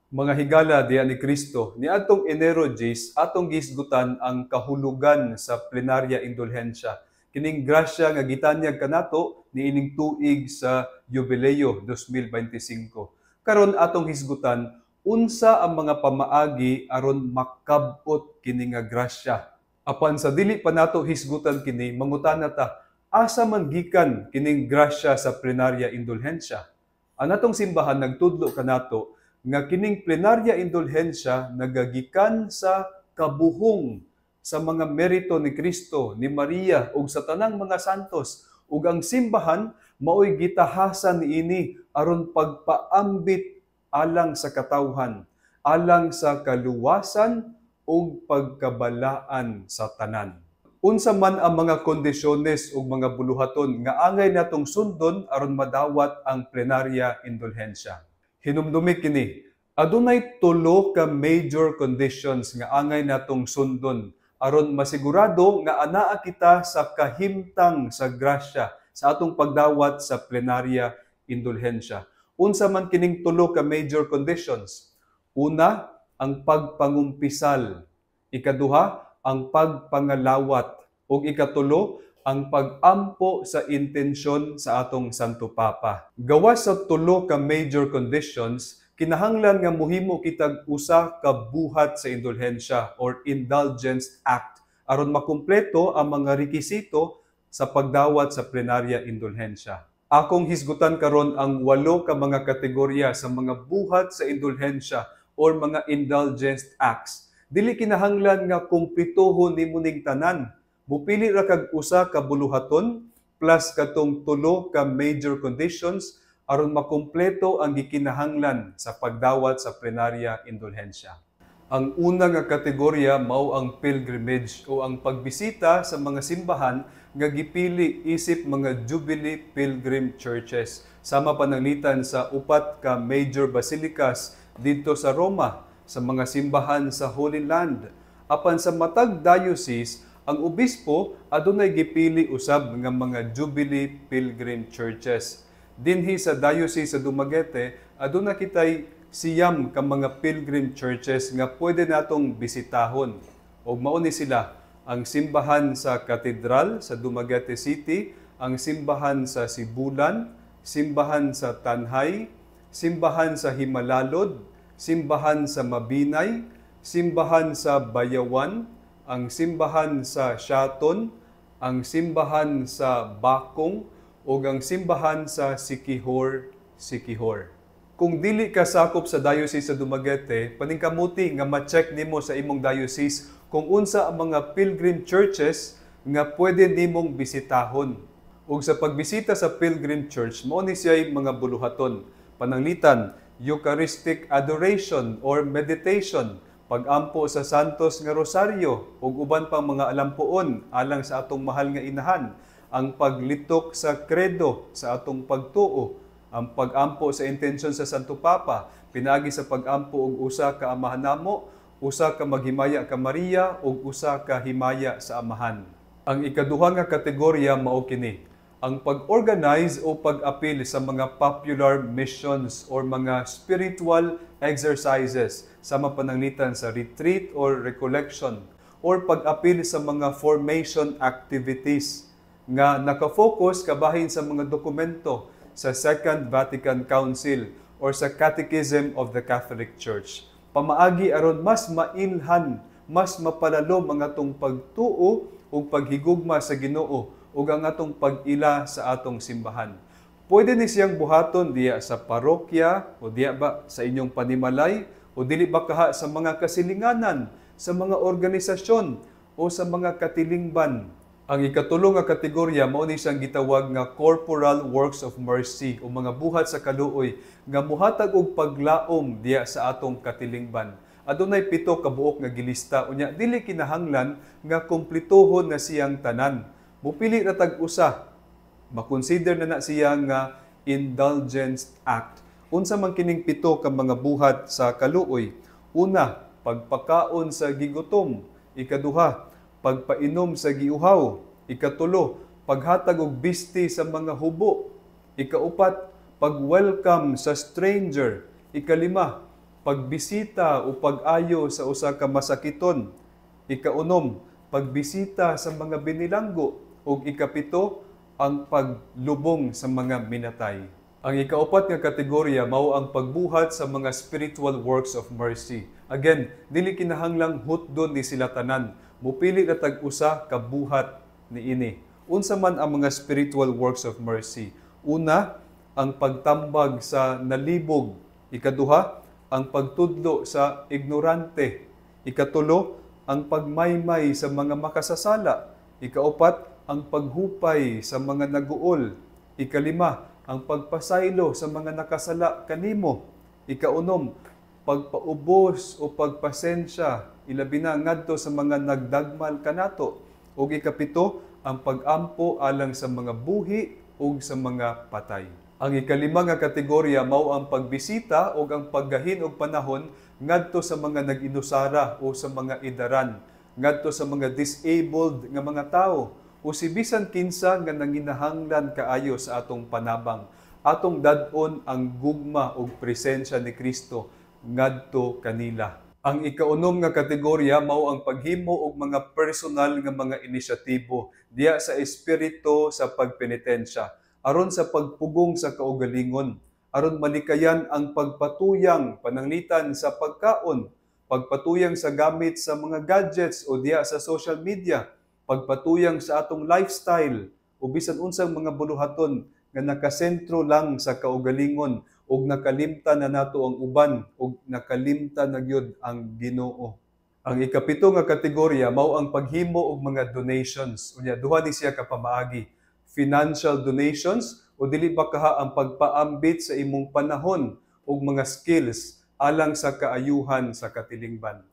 Mga higala diya ni Kristo, ni atong Enero 10, atong gisgutan ang kahulugan sa plenarya indulhensya. Kining grasya nga gitanyag kanato niining tuig sa Jubileo 2025. Karon atong hisgutan unsa ang mga pamaagi aron makabot kini nga grasya. Apan sa dili pa nato hisgutan kini, mangutana ta, asa man gikan kining grasya sa plenarya indulhensya? Ang atong simbahan nagtudlo kanato nga kining plenarya indulhensya nagagikan sa kabuhong sa mga merito ni Kristo, ni Maria ug sa tanang mga santos, ug ang simbahan maoy gitahasan niini aron pagpaambit alang sa katawhan, alang sa kaluwasan ug pagkabalaan sa tanan. Unsa man ang mga kondisyones ug mga buluhaton nga angay natong sundon aron madawat ang plenarya indulhensya. Hinumdumi kini, adunay tulo ka major conditions nga angay natong sundon aron masigurado nga anaa kita sa kahimtang sa grasya sa atong pagdawat sa plenarya indulhensya. Unsa man kining tulo ka major conditions? Una, ang pagpangumpisal. Ikaduha, ang pagpangalawat. Ug ikatulo, ang pag-ampo sa intensyon sa atong Santo Papa. Gawas sa tulo ka major conditions, kinahanglan nga muhimo kitag usa ka buhat sa indulhensya or indulgence act aron makumpleto ang mga rekisito sa pagdawat sa plenarya indulhensya. Akong hisgutan karon ang 8 ka mga kategorya sa mga buhat sa indulhensya or mga indulgence acts. Dili kinahanglan nga kumplituhon nimo ning tanan. Mupili ra kag usa ka buluhaton plus katong tulo ka major conditions aron makumpleto ang gikinahanglan sa pagdawat sa plenarya indulhensya. Ang una nga kategorya mao ang pilgrimage o ang pagbisita sa mga simbahan nga gipili isip mga Jubilee Pilgrim Churches. Sama pananglitan sa upat ka major basilicas dito sa Roma, sa mga simbahan sa Holy Land. Apan sa matag diocese, ang obispo adunay gipili usab nga mga Jubilee Pilgrim Churches. Dinhi sa Diocese sa Dumaguete, aduna kitay siyam ka mga pilgrim churches nga pwede natong bisitahon. Ug mao ni sila ang simbahan sa Katedral sa Dumaguete City, ang simbahan sa Sibulan, simbahan sa Tanhay, simbahan sa Himalalod, simbahan sa Mabinay, simbahan sa Bayawan, ang simbahan sa Shaton, ang simbahan sa Bakong, o ang simbahan sa Siquijor. Kung dili ka sakop sa Diocese sa Dumaguete, paningkamuti nga ma-check nimo sa imong diocese kung unsa ang mga pilgrim churches nga pwede nimong bisitahon. Ug sa pagbisita sa pilgrim church, mao ni siya'y mga buluhaton, pananglitan, Eucharistic adoration or meditation, pag-ampo sa santos nga rosaryo ug uban pang mga alampuon alang sa atong mahal nga inahan, ang paglitok sa kredo sa atong pagtuo, ang pag-ampo sa intensyon sa Santo Papa, pinagi sa pag-ampo og usa ka amahan namo, usa ka maghimaya ka Maria ug usa ka himaya sa amahan. Ang ikaduha nga kategorya mao kini, ang pag-organize o pag-apil sa mga popular missions or mga spiritual exercises sa mapananglitan sa retreat or recollection or pag-apil sa mga formation activities nga nakafocus kabahin sa mga dokumento sa Second Vatican Council or sa Catechism of the Catholic Church. Pamaagi aron mas mailhan, mas mapalalo mga atong pagtuo ug paghigugma sa Ginoo ug ang atong pag-ila sa atong simbahan. Pwede ni siyang buhaton diya sa parokya o diya ba sa inyong panimalay o dili ba kaha sa mga kasilinganan, sa mga organisasyon o sa mga katilingban. Ang ikatulo nga kategorya mao ni siyang gitawag nga corporal works of mercy o mga buhat sa kaluoy nga muhatag og paglaom diya sa atong katilingban. Adunay 7 ka buok nga gilista unya dili kinahanglan nga kumplituhon na siyang tanan. Mupili ra tag usa. Makonsider na siya nga indulgence act. Unsa man kining 7 ka mga buhat sa kaluoy? Una, pagpakaon sa gigutom. Ikaduha, pagpainom sa giuhaw. Ikatulo, paghatag og bisti sa mga hubo. Ikaupat, pag-welcome sa stranger. Ikalima, pagbisita o pag-ayo sa usa ka masakiton. Ikaunom, pagbisita sa mga binilanggo. Ug ikapito, ang paglubong sa mga minatay. Ang ikaupat nga kategorya mao ang pagbuhat sa mga spiritual works of mercy. Again, dili kinahanglang hutdon ni sila tanan. Mupili na tag-usa ka buhat niini. Unsa man ang mga spiritual works of mercy? Una, ang pagtambag sa nalibog. Ikaduha, ang pagtudlo sa ignorante. Ikatulo, ang pagmaymay sa mga makasasala. Ikaupat, ang paghupay sa mga naguol. Ikalima, ang pagpasaylo sa mga nakasala kanimo. Ikaunom, pagpaubos o pagpasensya, ilabi na ngadto sa mga nagdagmal kanato. Ug ikapito, ang pag-ampo alang sa mga buhi ug sa mga patay. Ang ikalima nga kategorya mao ang pagbisita ug ang paggahin og panahon ngadto sa mga nag-inusara o sa mga idaran, ngadto sa mga disabled nga mga tawo o si bisan kinsa nga nanginahanglan kaayo sa atong panabang. Atong dad-on ang gugma ug presensya ni Kristo ngadto kanila. Ang ikaunom nga kategorya mao ang paghimo og mga personal nga mga inisyatibo diya sa espiritu sa pagpenitensya aron sa pagpugong sa kaugalingon, aron malikayan ang pagpatuyang pananglitan sa pagkaon, pagpatuyang sa gamit sa mga gadgets o diya sa social media, pagpatuyang sa atong lifestyle o bisan unsang mga buluhaton nga nakasentro lang sa kaugalingon ug nakalimtan na nato ang uban ug nakalimtan na gyud ang Ginoo. Ang ikapito nga kategorya mao ang paghimo og mga donations. Unya duha ni siya ka pamaagi. Financial donations o dili ba kaha ang pagpaambit sa imong panahon ug mga skills alang sa kaayuhan sa katilingban.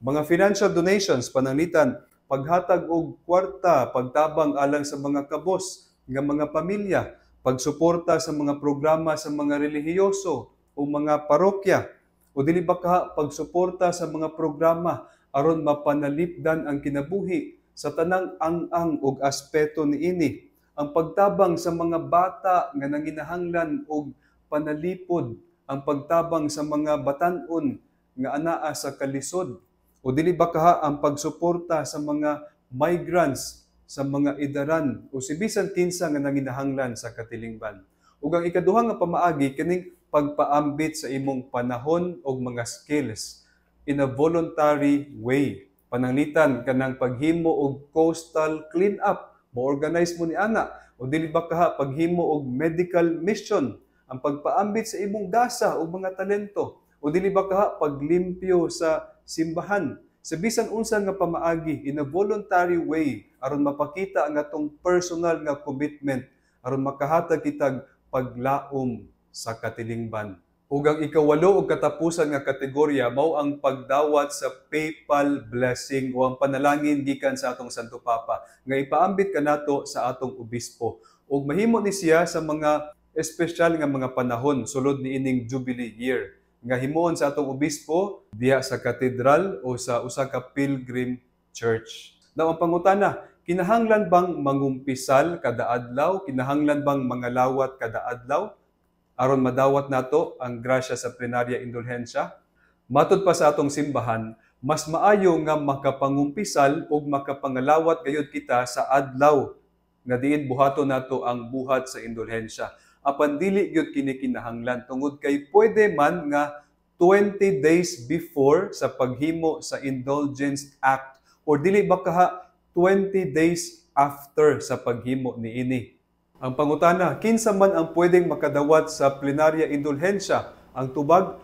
Mga financial donations pananglitan paghatag og kwarta, pagtabang alang sa mga kabos nga mga pamilya, pagsuporta sa mga programa sa mga relihiyoso o mga parokya, o dili ba kaha pagsuporta sa mga programa aron mapanalipdan ang kinabuhi sa tanang ang-ang ug aspeto niini, ang pagtabang sa mga bata nga nanginahanglan og panalipod, ang pagtabang sa mga batan-on nga anaa sa kalisod, o dili ba kaha ang pagsuporta sa mga migrants, sa mga idaran o si bisan kinsa nga nanginahanglan sa katilingban. Ug ang ikaduha nga pamaagi kining pagpaambit sa imong panahon og mga skills in a voluntary way. Pananglitan kanang paghimo og coastal cleanup, mo-organize mo ni ana, o dili ba kaha paghimo og medical mission, ang pagpaambit sa imong gasa og mga talento, o dili ba kaha paglimpyo sa simbahan, sa bisan unsa nga pamaagi in a voluntary way aron mapakita ang atong personal nga commitment aron makahatag kitag paglaom sa katilingban. Ug ang ikawalo ug katapusan nga kategorya mao ang pagdawat sa papal blessing o ang panalangin gikan sa atong Santo Papa nga ipaambit kanato sa atong obispo. Ug mahimo ni siya sa mga espesyal nga mga panahon sulod niining Jubilee year nga himuon sa atong obispo diya sa katedral o sa usa ka pilgrim church. Now ang pangutana, kinahanglan bang mangumpisal kada adlaw? Kinahanglan bang mangalawat kada adlaw aron madawat nato ang grasya sa plenarya indulhensya? Matud pa sa atong simbahan, mas maayo nga makapangumpisal ug makapangalawat gayud kita sa adlaw nga diin buhaton nato ang buhat sa indulhensya. Apan dili gyud kini kinahanglan tungod kay pwede man nga 20 days before sa paghimo sa Indulgence Act or dili ba kaha 20 days after sa paghimo niini. Ang pangutana, kinsa man ang pwedeng makadawat sa plenarya indulhensya? Ang tubag,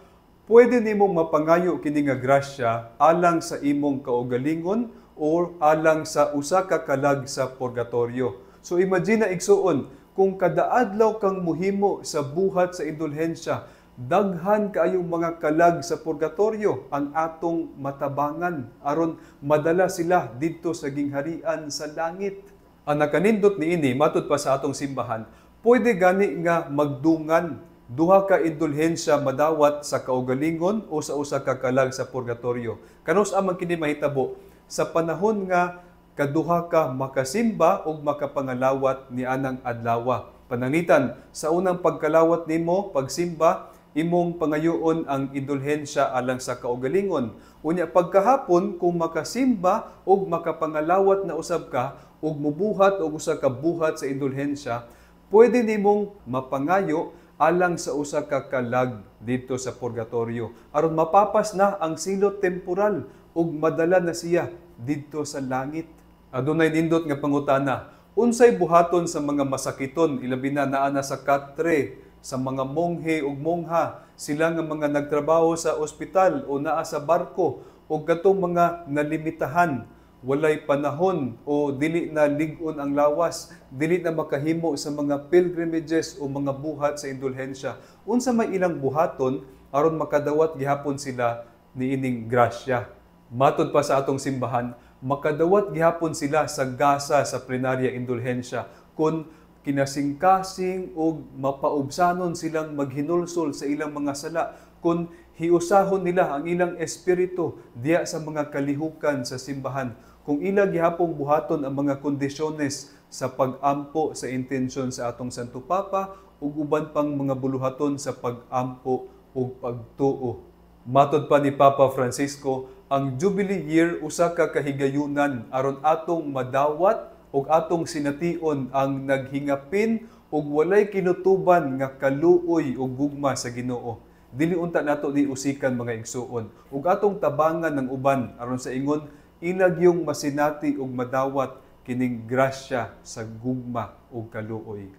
pwede nimong mapangayo kini nga grasya alang sa imong kaugalingon or alang sa usa ka kalag sa purgatorio. So imagine na igsuon, kung kada adlaw kang muhimo sa buhat sa indulhensya, daghan kaayong mga kalag sa purgatorio ang atong matabangan aron madala sila didto sa gingharian sa langit. Ang nakanindot niini matud pa sa atong simbahan, pwede gani nga magdungan duha ka indulhensya madawat sa kaugalingon o sa usa ka kalag sa purgatorio. Kanus amang kini mahitabo sa panahon nga kaduha ka makasimba o makapangalawat ni anang adlawa. Pananglitan, sa unang pagkalawat nimo, pagsimba, imong pangayoon ang indulhensya alang sa kaugalingon. Unya pagkahapon kung makasimba o makapangalawat na usab ka ug mubuhat og usa ka buhat sa indulhensya, pwede nimong mapangayo alang sa usa ka kalag dito sa purgatorio aron mapapas na ang silot temporal ug madala na siya didto sa langit. Adunay nindot nga pangutana, unsay buhaton sa mga masakiton ilabi na naa na sa katre, sa mga monghe ug mongha, sila nga mga nagtrabaho sa ospital o naa sa barko o katong mga nalimitahan, walay panahon o dili na lig-on ang lawas, dili na makahimo sa mga pilgrimages o mga buhat sa indulhensya. Unsa may ilang buhaton aron makadawat gihapon sila niining grasya. Matod pa sa atong simbahan, makadawat gihapon sila sa gasa sa plenarya indulhensya kung kinasingkasing o mapaubsanon silang maghinulsol sa ilang mga sala, kung hiusahon nila ang ilang espiritu diya sa mga kalihukan sa simbahan, kung ila gihapong buhaton ang mga kondisyones sa pag-ampo sa intensyon sa atong Santo Papa ug uban pang mga buluhaton sa pag-ampo ug pagtuo. Matod pa ni Papa Francisco, ang Jubilee Year usa ka kahigayunan aron atong madawat ug atong sination ang naghingapin ug walay kinutuban nga kaluoy ug gugma sa Ginoo. Dili unta nato ni usikan mga igsuon ug atong tabangan ng uban aron sa ingon ilag yung masinati ug madawat kining grasya sa gugma ug kaluoy.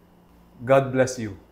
God bless you.